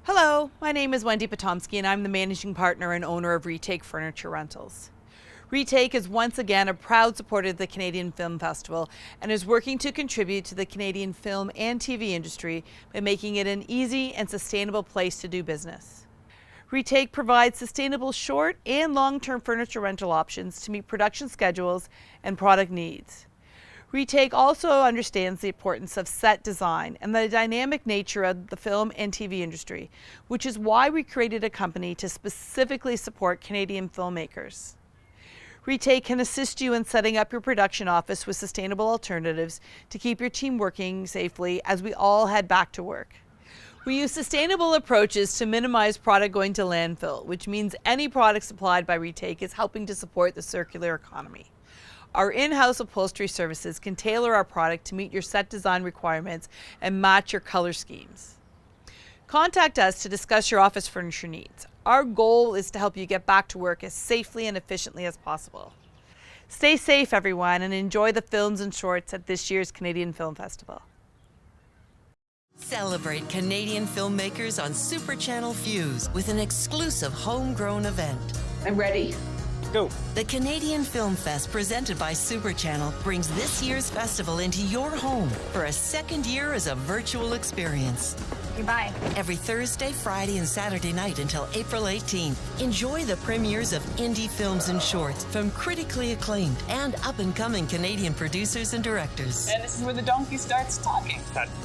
Hello, my name is Wendy Potomsky and I'm the managing partner and owner of Retake Furniture Rentals. Retake is once again a proud supporter of the Canadian Film Festival and is working to contribute to the Canadian film and TV industry by making it an easy and sustainable place to do business. Retake provides sustainable short and long-term furniture rental options to meet production schedules and product needs. Retake also understands the importance of set design and the dynamic nature of the film and TV industry, which is why we created a company to specifically support Canadian filmmakers. Retake can assist you in setting up your production office with sustainable alternatives to keep your team working safely as we all head back to work. We use sustainable approaches to minimize product going to landfill, which means any product supplied by Retake is helping to support the circular economy. Our in-house upholstery services can tailor our product to meet your set design requirements and match your color schemes. Contact us to discuss your office furniture needs. Our goal is to help you get back to work as safely and efficiently as possible. Stay safe, everyone, and enjoy the films and shorts at this year's Canadian Film Festival. Celebrate Canadian filmmakers on Super Channel Fuse with an exclusive homegrown event. I'm ready. Go. The Canadian Film Fest, presented by Super Channel, brings this year's festival into your home for a second year as a virtual experience. Goodbye. Every Thursday, Friday, and Saturday night until April 18th. Enjoy the premieres of indie films and shorts from critically acclaimed and up-and-coming Canadian producers and directors. And this is where the donkey starts talking.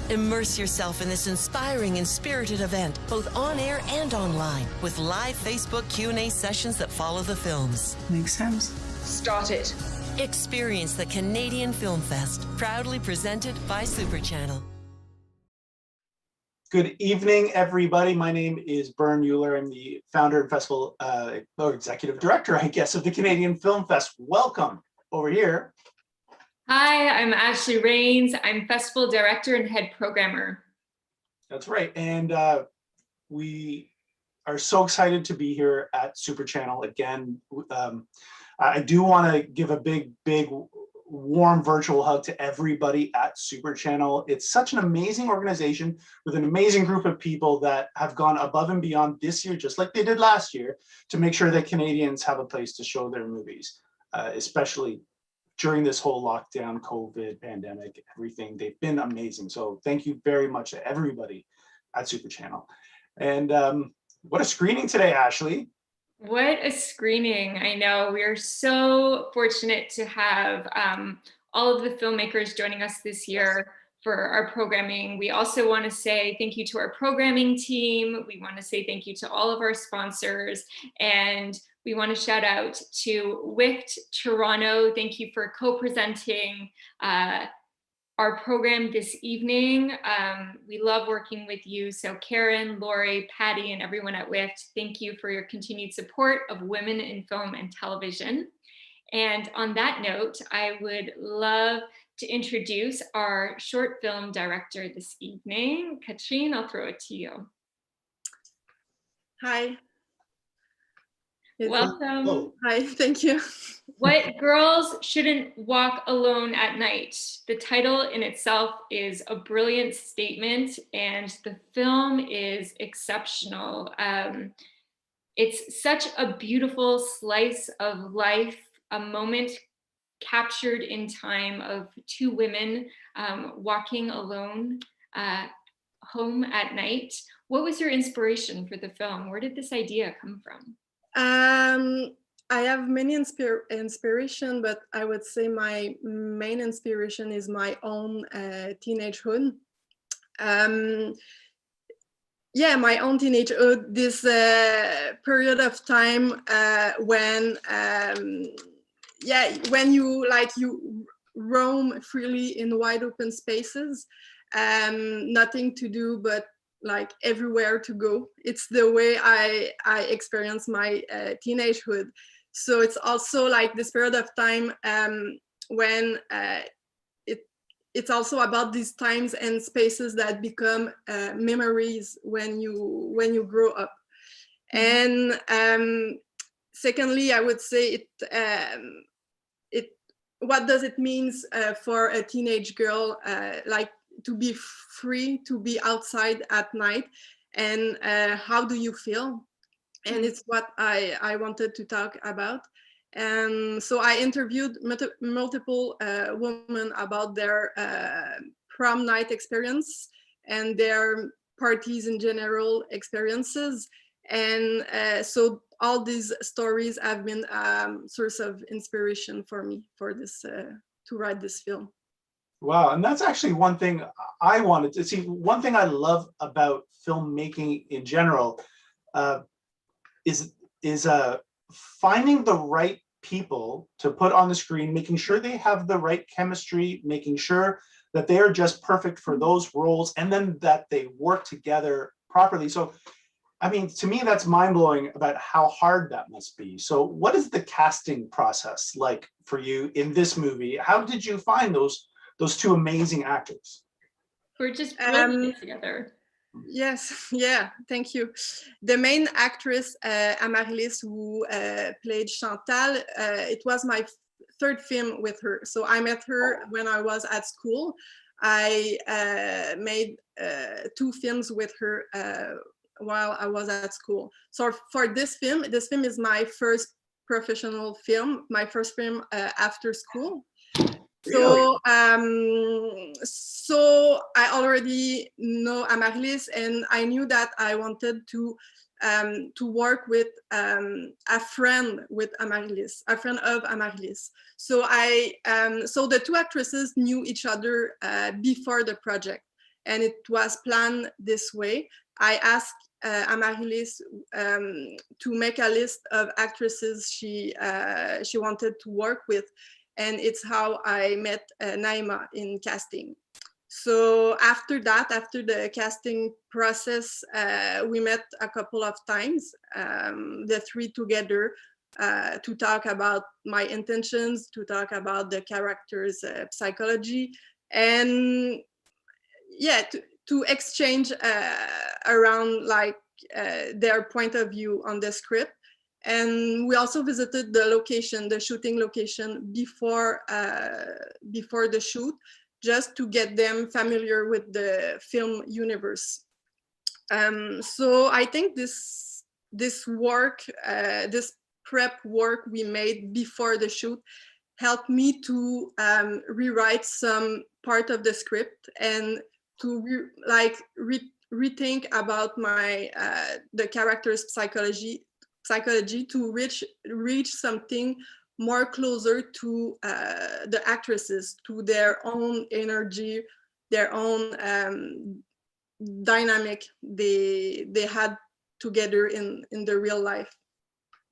Immerse yourself in this inspiring and spirited event, both on air and online, with live Facebook Q&A sessions that follow the films. Makes sense. Start it. Experience the Canadian Film Fest, proudly presented by Super Channel. Good evening, everybody. My name is Bern Euler. I'm the founder and festival or executive director, I guess, of the Canadian Film Fest. Welcome over here. Hi, I'm Ashley Rains. I'm festival director and head programmer. That's right. And we are so excited to be here at Super Channel again. I do want to give a big warm virtual hug to everybody at Super Channel. It's such an amazing organization with an amazing group of people that have gone above and beyond this year, just like they did last year, to make sure that Canadians have a place to show their movies, especially during this whole lockdown, COVID, pandemic, everything. They've been amazing. So thank you very much to everybody at Super Channel. And what a screening today, Ashley. What a screening. I know we are so fortunate to have all of the filmmakers joining us this year for our programming. We also want to say thank you to our programming team. We want to say thank you to all of our sponsors. And we want to shout out to WIFT Toronto. Thank you for co-presenting our program this evening. We love working with you. So Karen, Lori, Patty, and everyone at WIFT, thank you for your continued support of women in film and television. And on that note, I would love to introduce our short film director this evening. Katrine, I'll throw it to you. Hi. Welcome. Hello. Hi, thank you. What Girls Shouldn't Walk Alone at Night. The title in itself is a brilliant statement, and the film is exceptional. It's such a beautiful slice of life, a moment captured in time of two women walking alone home at night. What was your inspiration for the film? Where did this idea come from? I have many inspiration, but I would say my main inspiration is my own teenagehood. Yeah, my own teenagehood, this period of time when you roam freely in wide open spaces, nothing to do but like everywhere to go. It's the way I experience my teenagehood. So it's also like this period of time when it's also about these times and spaces that become memories when you grow up. And secondly, I would say what does it mean for a teenage girl like to be free, to be outside at night, and how do you feel? And it's what I wanted to talk about. And so I interviewed multiple women about their prom night experience and their parties in general experiences. And so all these stories have been source of inspiration for me for this to write this film. Wow, and that's actually one thing I wanted to see. One thing I love about filmmaking in general is finding the right people to put on the screen, making sure they have the right chemistry, making sure that they are just perfect for those roles, and then that they work together properly. So, I mean, to me, that's mind-blowing about how hard that must be. So what is the casting process like for you in this movie? How did you find those two amazing actors? We're just brilliant together. Yes, yeah, thank you. The main actress, Amaryllis, who played Chantal, it was my third film with her. So I met her when I was at school. I made 2 films with her while I was at school. So for this film is my first professional film, my first film after school. So, so I already know Amaryllis, and I knew that I wanted to work with a friend with Amaryllis, a friend of Amaryllis. So so the 2 actresses knew each other before the project, and it was planned this way. I asked Amaryllis to make a list of actresses she wanted to work with. And it's how I met Naima in casting. So after that, after the casting process, we met a couple of times, the 3 together, to talk about my intentions, to talk about the character's psychology, and yeah, to exchange around like their point of view on the script. And we also visited the location, the shooting location before the shoot, just to get them familiar with the film universe. So I think this work, this prep work we made before the shoot helped me to rewrite some part of the script and to rethink about my the character's psychology to reach something more closer to the actresses, to their own energy, their own dynamic they had together in the real life.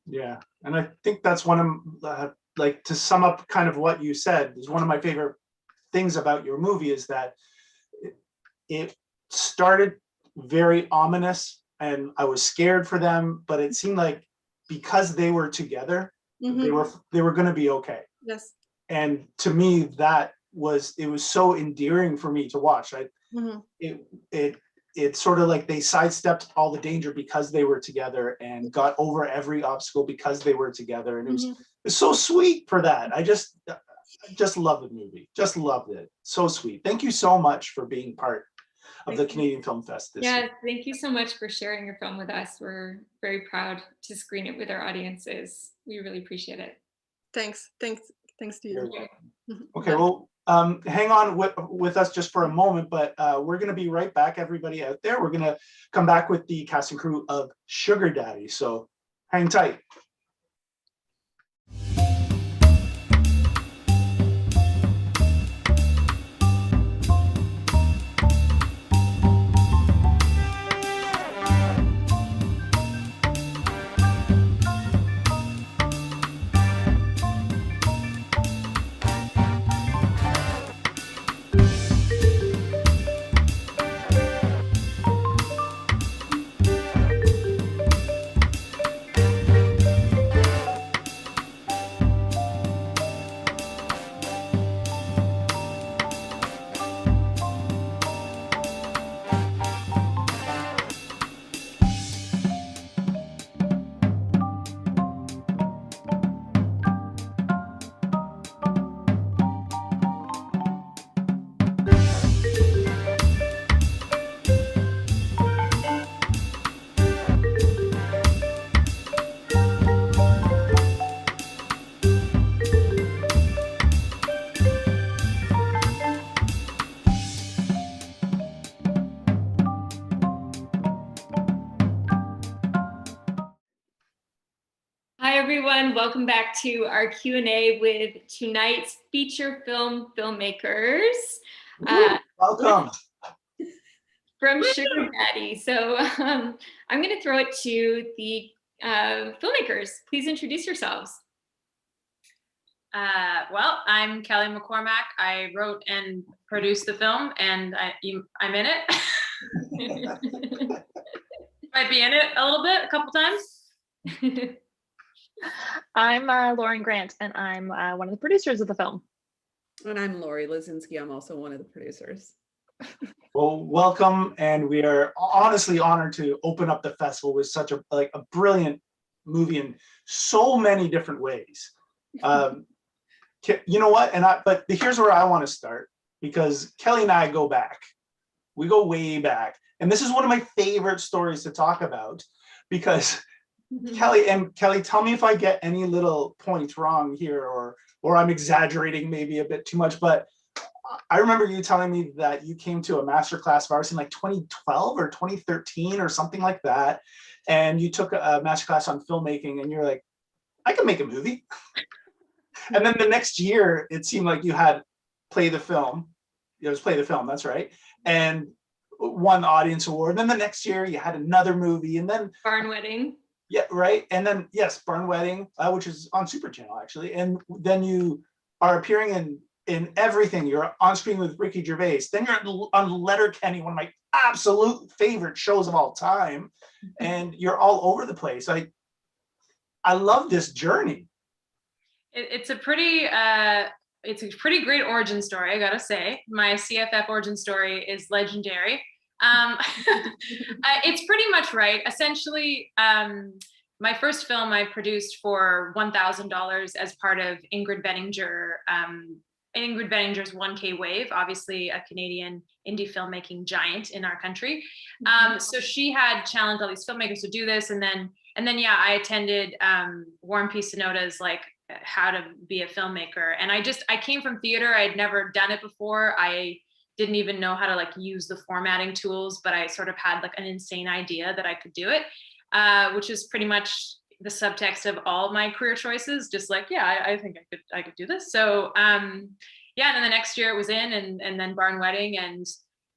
Yeah, and I think that's one of like, to sum up kind of what you said, is one of my favorite things about your movie is that it started very ominous, and I was scared for them, but it seemed like because they were together, they were going to be okay. Yes. And to me, it was so endearing for me to watch. It sort of like they sidestepped all the danger because they were together and got over every obstacle because they were together, and it was so sweet for that. I just love the movie. Just loved it. So sweet. Thank you so much for being part of the Canadian Film Fest this year. Thank you so much for sharing your film with us. We're very proud to screen it with our audiences. We really appreciate it. Thanks to you. Okay, well, hang on with us just for a moment, but we're going to be right back, everybody out there. We're going to come back with the cast and crew of Sugar Daddy, so hang tight. everyone. Welcome back to our Q&A with tonight's feature film filmmakers Welcome. from Sugar Daddy. So I'm going to throw it to the filmmakers. Please introduce yourselves. Well, I'm Kelly McCormack. I wrote and produced the film, and I'm in it. Might be in it a little bit, a couple times. I'm Lauren Grant, and I'm one of the producers of the film. And I'm Lori Lazinski. I'm also one of the producers. Well, welcome, and we are honestly honored to open up the festival with such a brilliant movie in so many different ways. You know what? But here's where I want to start, because Kelly and I go back. We go way back, and this is one of my favorite stories to talk about, because Kelly, tell me if I get any little points wrong here, or I'm exaggerating maybe a bit too much, but I remember you telling me that you came to a masterclass of ours in like 2012 or 2013 or something like that, and you took a masterclass on filmmaking, and you're like, I can make a movie. And then the next year, it seemed like you had Play the Film. It was Play the Film, that's right, and won the audience award. And then the next year, you had another movie, and then Barn Wedding. Yeah, right. And then, yes, Barn Wedding, which is on Super Channel, actually. And then you are appearing in everything. You're on screen with Ricky Gervais. Then you're on Letterkenny, one of my absolute favorite shows of all time. And you're all over the place. I love this journey. It's a pretty great origin story, I gotta say. My CFF origin story is legendary. It's pretty much right. Essentially, my first film I produced for $1,000 as part of Ingrid Benninger's 1K Wave, obviously a Canadian indie filmmaking giant in our country. So she had challenged all these filmmakers to do this, and then yeah, I attended Warren P. Sonoda's like how to be a filmmaker, and I came from theater. I'd never done it before. I didn't even know how to like use the formatting tools, but I sort of had like an insane idea that I could do it, which is pretty much the subtext of all my career choices. Just like, yeah, I think I could do this. So yeah, and then the next year it was in, and then Barn Wedding, and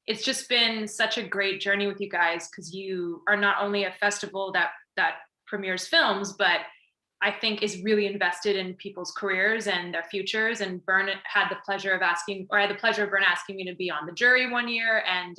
it's just been such a great journey with you guys, because you are not only a festival that premieres films, but I think is really invested in people's careers and their futures. And Bern had the pleasure of Bern asking me to be on the jury one year. And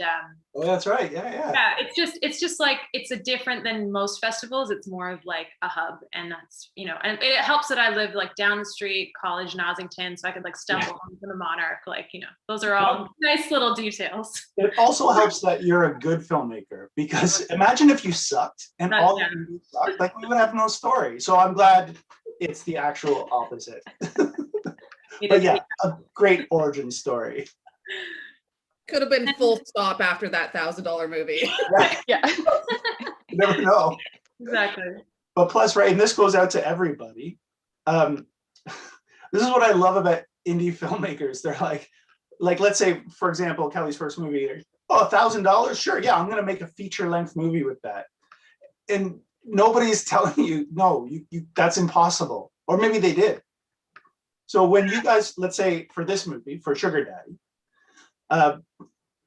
oh, that's right. Yeah. It's just like, it's a different than most festivals. It's more of like a hub, and that's, and it helps that I live like down the street, College Nossington, so I could like stumble home to the Monarch. Like, those are all nice little details. It also helps that you're a good filmmaker, because imagine if you sucked and all the movies sucked, like we would have no story. So I'm glad it's the actual opposite. But yeah, a great origin story. Could have been full stop after that $1,000 movie. Right. Yeah. You never know. Exactly. But plus, right, and this goes out to everybody. This is what I love about indie filmmakers. They're like let's say, for example, Kelly's first movie. Oh, $1,000? Sure, yeah, I'm gonna make a feature-length movie with that. And nobody's telling you, no, you that's impossible. Or maybe they did. So when you guys, let's say for this movie, for Sugar Daddy,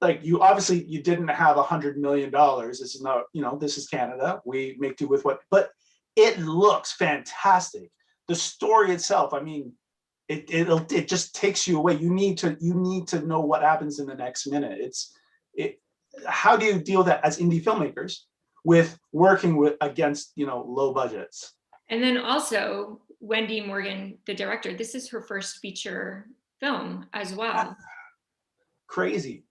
like you didn't have $100 million. This is not, this is Canada. We make do with what, but it looks fantastic. The story itself, I mean, it just takes you away. You need to know what happens in the next minute. How do you deal with that as indie filmmakers with working against low budgets? And then also Wendy Morgan, the director, this is her first feature film as well. Crazy.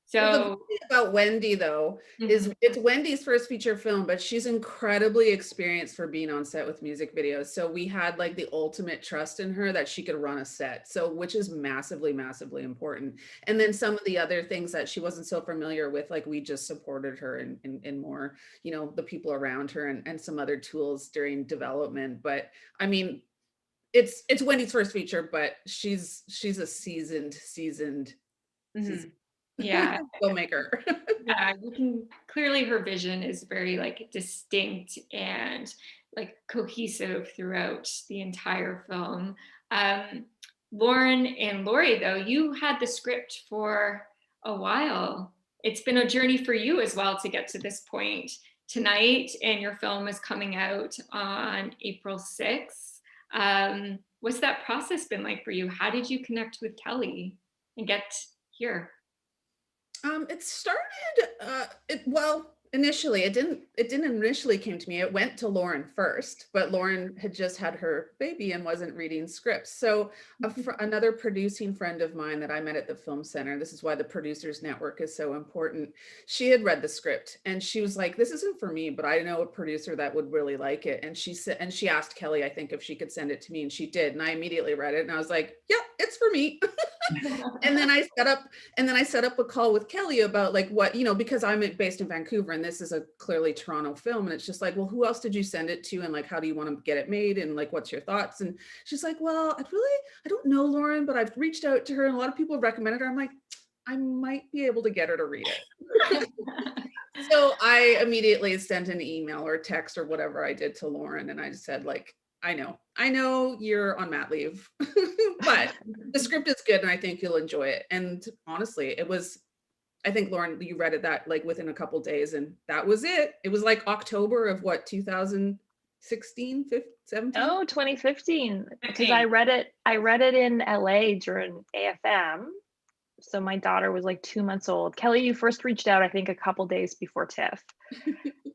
So Well, the thing about Wendy though is it's Wendy's first feature film, but she's incredibly experienced for being on set with music videos. So we had like the ultimate trust in her that she could run a set. So which is massively, massively important. And then some of the other things that she wasn't so familiar with, like we just supported her in more, the people around her and some other tools during development. But I mean, it's Wendy's first feature, but she's a seasoned yeah, filmmaker. yeah, you can clearly, her vision is very like distinct, and like cohesive throughout the entire film. Lauren and Laurie, though, you had the script for a while. It's been a journey for you as well to get to this point tonight, and your film is coming out on April 6th. What's that process been like for you? How did you connect with Kelly and get here? It started, initially it didn't initially came to me. It went to Lauren first, but Lauren had just had her baby and wasn't reading scripts. So another producing friend of mine that I met at the Film Center, this is why the Producers Network is so important. She had read the script and she was like, this isn't for me, but I know a producer that would really like it. And she said, and she asked Kelly, I think, if she could send it to me, and she did. And I immediately read it and I was like, yeah, it's for me. And then I set up a call with Kelly about like what, because I'm based in Vancouver and this is a clearly Toronto film. And it's just like, well, who else did you send it to? And like, how do you want to get it made? And like, what's your thoughts? And she's like, well, I don't know, Lauren, but I've reached out to her and a lot of people have recommended her. I'm like, I might be able to get her to read it. So I immediately sent an email or text or whatever I did to Lauren. And I just said like, I know you're on mat leave, but the script is good and I think you'll enjoy it. And honestly, I think Lauren, you read it that like within a couple days and that was it. It was like October of what, 2016, 17? Oh, 2015. Because I read it in LA during AFM. So my daughter was like 2 months old. Kelly, you first reached out, I think, a couple days before TIFF.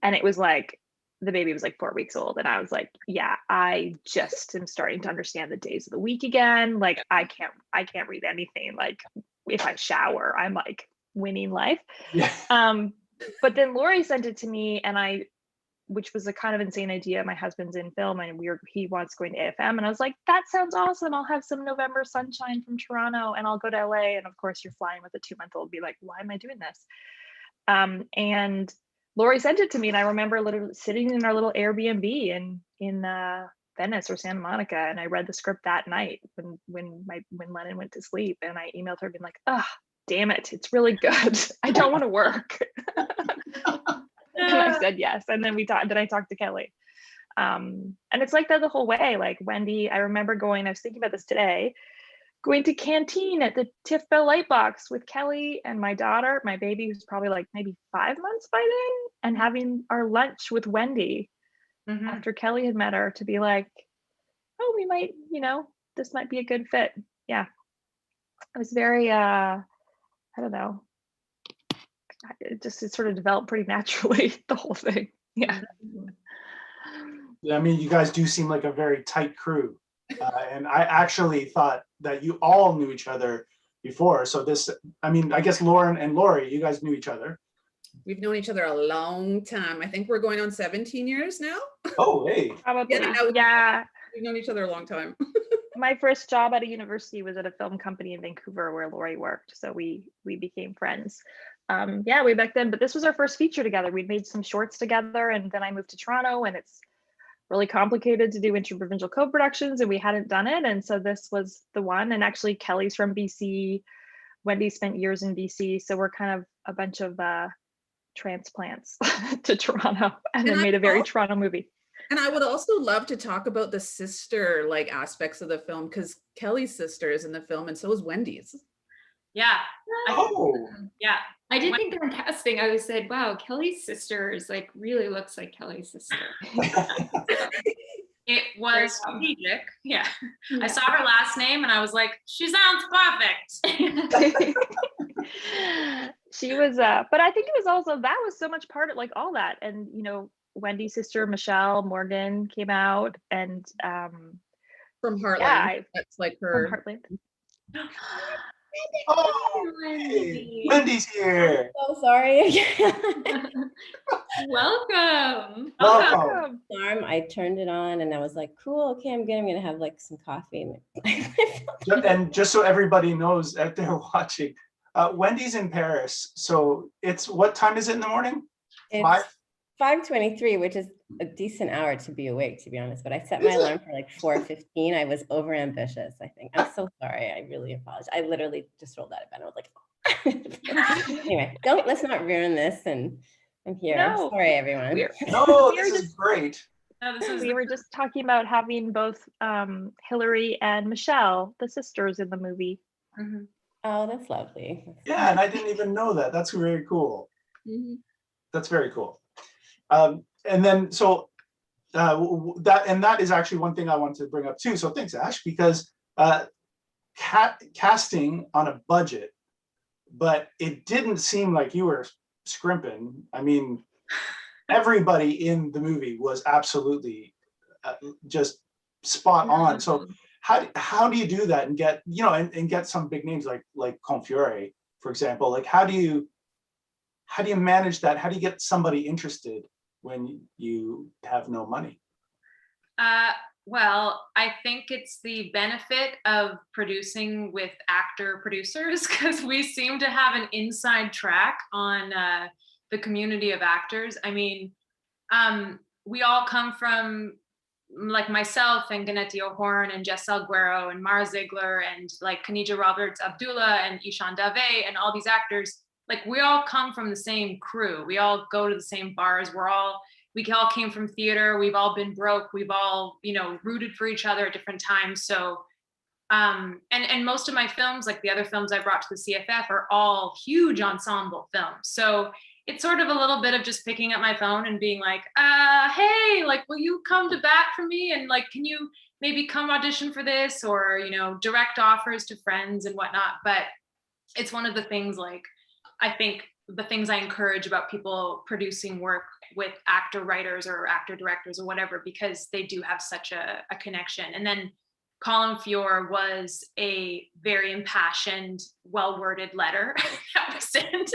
And it was like, the baby was like 4 weeks old. And I was like, yeah, I just am starting to understand the days of the week again. Like I can't read anything. Like if I shower, I'm like winning life. Yeah. But then Laurie sent it to me and which was a kind of insane idea. My husband's in film and he wants going to AFM. And I was like, that sounds awesome. I'll have some November sunshine from Toronto and I'll go to LA. And of course you're flying with a 2-month-old, be like, why am I doing this? And Laurie sent it to me and I remember literally sitting in our little Airbnb in Venice or Santa Monica. And I read the script that night when Lennon went to sleep, and I emailed her being like, oh, damn it, it's really good. I don't want to work. And I said yes. And then I talked to Kelly. And it's like that the whole way. Like Wendy, I remember I was thinking about this today, going to Canteen at the TIFF Bell Lightbox with Kelly and my daughter, my baby who's probably like maybe 5 months by then, and having our lunch with Wendy after Kelly had met her to be like, oh, we might, this might be a good fit. Yeah. It was very, I don't know. It sort of developed pretty naturally, the whole thing. Yeah. Yeah, I mean, you guys do seem like a very tight crew. And I actually thought that you all knew each other before. So I guess Lauren and Laurie, you guys knew each other. We've known each other a long time. I think we're going on 17 years now. Oh, hey. Probably. Yeah. We've known each other a long time. My first job at a university was at a film company in Vancouver where Laurie worked. So we became friends. Way back then, but this was our first feature together. We'd made some shorts together and then I moved to Toronto and it's really complicated to do interprovincial co-productions and we hadn't done it. And so this was the one. And actually Kelly's from BC. Wendy spent years in BC. So we're kind of a bunch of transplants to Toronto and then made a very Toronto movie. And I would also love to talk about the sister like aspects of the film because Kelly's sister is in the film and so is Wendy's. Yeah. Yeah. I did think during casting, I said, wow, Kelly's sister really looks like Kelly's sister. It was strategic. Yeah. I saw her last name and I was like, she sounds perfect. She was, but I think it was also, that was so much part of like all that. And, Wendy's sister, Michelle Morgan came out and from Heartland. Yeah, that's like her. From Heartland. Oh, hey, Wendy's here. So sorry. Welcome. I turned it on and I was like, cool, okay, I'm gonna have like some coffee. And just so everybody knows out there watching, Wendy's in Paris. So what time is it in the morning? It's 5:23, which is a decent hour to be awake, to be honest. But I set my alarm for like 4:15. I was over ambitious, I think. I'm so sorry. I really apologize. I literally just rolled out of bed. I was like, anyway, let's not ruin this. And I'm here. No. Sorry, everyone. No, this is great. No, this is We were just talking about having both Hillary and Michelle, the sisters, in the movie. Mhm. Oh, that's lovely. Yeah, and I didn't even know that. That's very cool. That's very cool. And then so that is actually one thing I wanted to bring up too. So thanks, Ash, because casting on a budget, but it didn't seem like you were scrimping. I mean, everybody in the movie was absolutely just spot on. So how do you do that and get, you know, and get some big names like Confiore, for example? Like how do you manage that? How do you get somebody interested when you have no money? Well, I think it's the benefit of producing with actor producers, because we seem to have an inside track on the community of actors. I mean, we all come from, like myself and Ganetio Horn and Jess Alguero and Mara Ziegler and like Kanija Roberts Abdullah and Ishan Dave and all these actors. Like we all come from the same crew. We all go to the same bars. We all came from theater. We've all been broke. We've all, you know, rooted for each other at different times. So, and most of my films, like the other films I brought to the CFF, are all huge ensemble films. So it's sort of a little bit of just picking up my phone and being like, hey, like, will you come to bat for me? And like, can you maybe come audition for this? Or, you know, direct offers to friends and whatnot. But it's one of the things, like, I think the things I encourage about people producing work with actor writers or actor directors or whatever, because they do have such a connection. And then Colin Fior was a very impassioned, well-worded letter that was sent,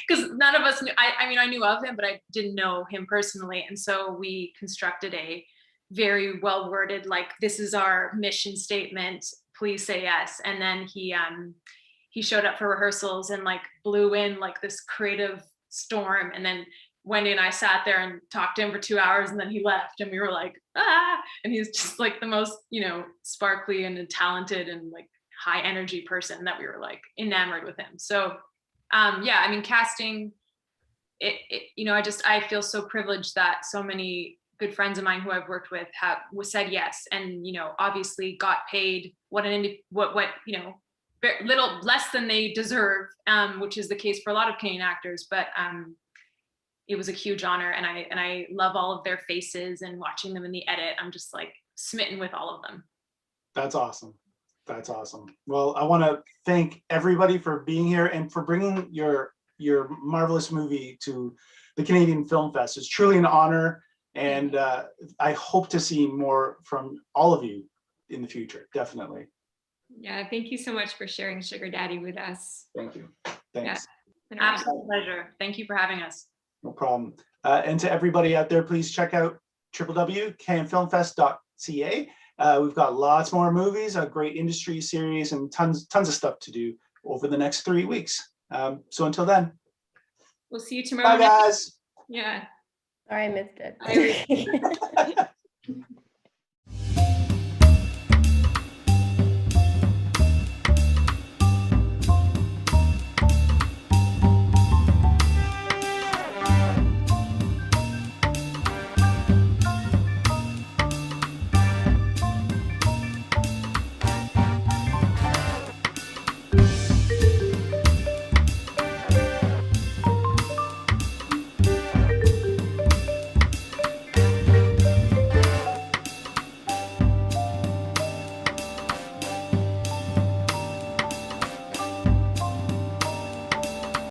because none of us knew, I mean, I knew of him, but I didn't know him personally. And so we constructed a very well-worded, like, this is our mission statement, please say yes. And then he showed up for rehearsals and like blew in like this creative storm. And then Wendy and I sat there and talked to him for 2 hours, and then he left and we were like, and he's just like the most, you know, sparkly and talented and like high energy person that we were like enamored with him. So yeah, I mean, casting, you know, I feel so privileged that so many good friends of mine who I've worked with said yes. And, you know, obviously got paid what you know, very little less than they deserve, which is the case for a lot of Canadian actors. But it was a huge honor, and I love all of their faces and watching them in the edit. I'm just like smitten with all of them. That's awesome. That's awesome. Well, I want to thank everybody for being here and for bringing your marvelous movie to the Canadian Film Fest. It's truly an honor, and I hope to see more from all of you in the future. Definitely. Yeah, thank you so much for sharing Sugar Daddy with us. Thank you. Thanks. Yeah. Absolute pleasure. Thank you for having us. No problem. And to everybody out there, please check out www.canfilmfest.ca. We've got lots more movies, a great industry series, and tons of stuff to do over the next 3 weeks. So until then. We'll see you tomorrow. Bye, guys. Yeah. Sorry, I missed it.